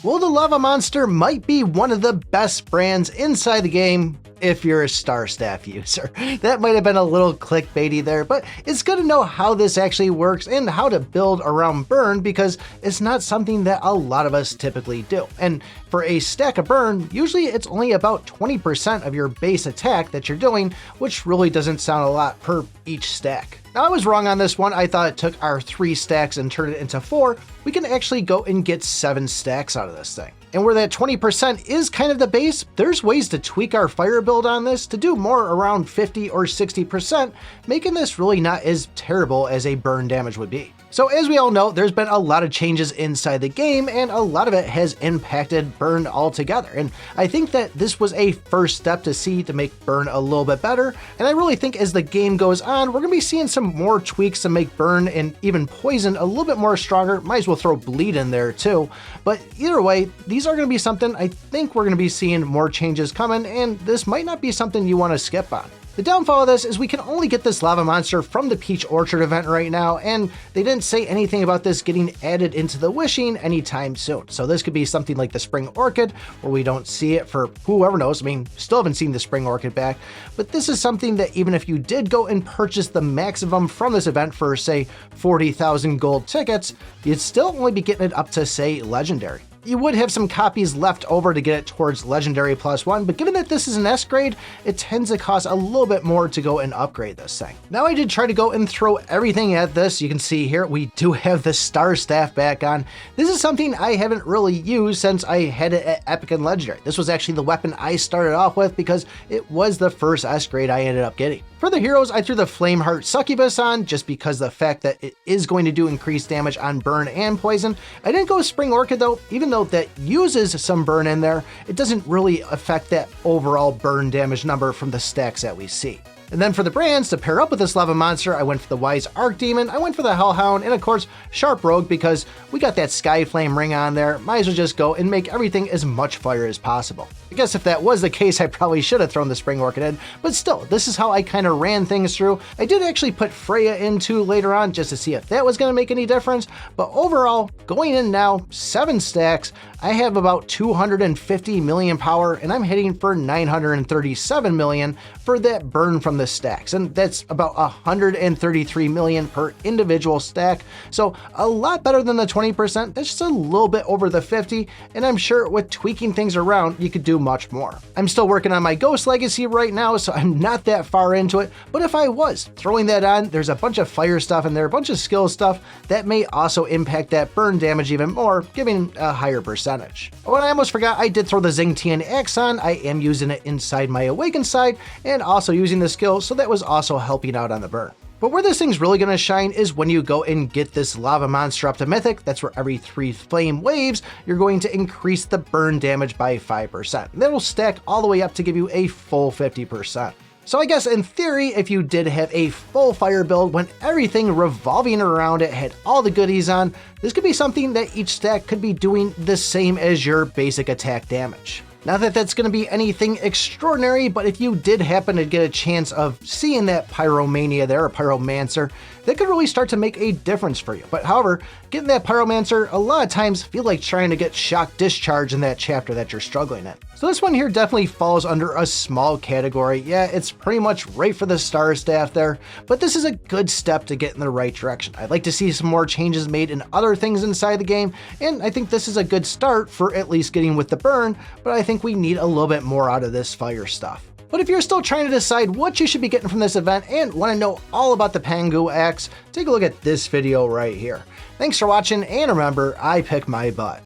Well, the Lava Monster might be one of the best brands inside the game if you're a Star Staff user. That might have been a little clickbaity there, but it's good to know how this actually works and how to build around burn because it's not something that a lot of us typically do. And for a stack of burn, usually it's only about 20% of your base attack that you're doing, which really doesn't sound a lot per each stack. Now, I was wrong on this one. I thought it took our 3 stacks and turned it into 4. We can actually go and get 7 stacks out of this thing. And where that 20% is kind of the base, there's ways to tweak our fire build on this to do more around 50 or 60%, making this really not as terrible as a burn damage would be. So as we all know, there's been a lot of changes inside the game, and a lot of it has impacted burn altogether. And I think that this was a first step to make burn a little bit better. And I really think as the game goes on, we're going to be seeing some more tweaks to make burn and even poison a little bit more stronger. Might as well throw bleed in there too. But either way, these are going to be something I think we're going to be seeing more changes coming, and this might not be something you want to skip on. The downfall of this is we can only get this Lava Monster from the Peach Orchard event right now, and they didn't say anything about this getting added into the Wishing anytime soon. So this could be something like the Spring Orchid, where we don't see it for whoever knows. I mean, still haven't seen the Spring Orchid back, but this is something that even if you did go and purchase the maximum from this event for, say, 40,000 gold tickets, you'd still only be getting it up to, say, Legendary. You would have some copies left over to get it towards Legendary +1, but given that this is an S grade, it tends to cost a little bit more to go and upgrade this thing. Now, I did try to go and throw everything at this. You can see here, we do have the Star Staff back on. This is something I haven't really used since I had it at Epic and Legendary. This was actually the weapon I started off with because it was the first S grade I ended up getting. For the heroes, I threw the Flameheart Succubus on just because the fact that it is going to do increased damage on burn and poison. I didn't go with Spring Orchid though, even though that uses some burn in there, it doesn't really affect that overall burn damage number from the stacks that we see. And then for the brands, to pair up with this Lava Monster, I went for the Wise Archdemon, I went for the Hellhound, and of course, Sharp Rogue because we got that Sky Flame ring on there. Might as well just go and make everything as much fire as possible. I guess if that was the case, I probably should have thrown the Spring Orchid in, but still, this is how I kind of ran things through. I did actually put Freya in too later on just to see if that was going to make any difference, but overall, going in now, 7 stacks, I have about 250 million power, and I'm hitting for 937 million for that burn from the stacks, and that's about 133 million per individual stack, so a lot better than the 20%. That's just a little bit over the 50, and I'm sure with tweaking things around, you could do much more. I'm still working on my Ghost Legacy right now, so I'm not that far into it, but if I was throwing that on, there's a bunch of fire stuff in there, a bunch of skill stuff that may also impact that burn damage even more, giving a higher percentage. Oh, and I almost forgot, I did throw the Xingtian Axe on. I am using it inside my Awakened side and also using the skill, so that was also helping out on the burn. But where this thing's really going to shine is when you go and get this Lava Monster up to Mythic. That's where every 3 flame waves, you're going to increase the burn damage by 5%. That'll stack all the way up to give you a full 50%. So I guess in theory, if you did have a full fire build when everything revolving around it had all the goodies on, this could be something that each stack could be doing the same as your basic attack damage. Not that that's going to be anything extraordinary, but if you did happen to get a chance of seeing that Pyromania there, or Pyromancer, that could really start to make a difference for you. But however, getting that Pyromancer a lot of times feel like trying to get Shock Discharge in that chapter that you're struggling in. So this one here definitely falls under a small category. Yeah, it's pretty much right for the Star Staff there, but this is a good step to get in the right direction. I'd like to see some more changes made in other things inside the game, and I think this is a good start for at least getting with the burn, but I think we need a little bit more out of this fire stuff. But if you're still trying to decide what you should be getting from this event and want to know all about the Pangu axe, take a look at this video right here. Thanks for watching, and remember, I pick my butt.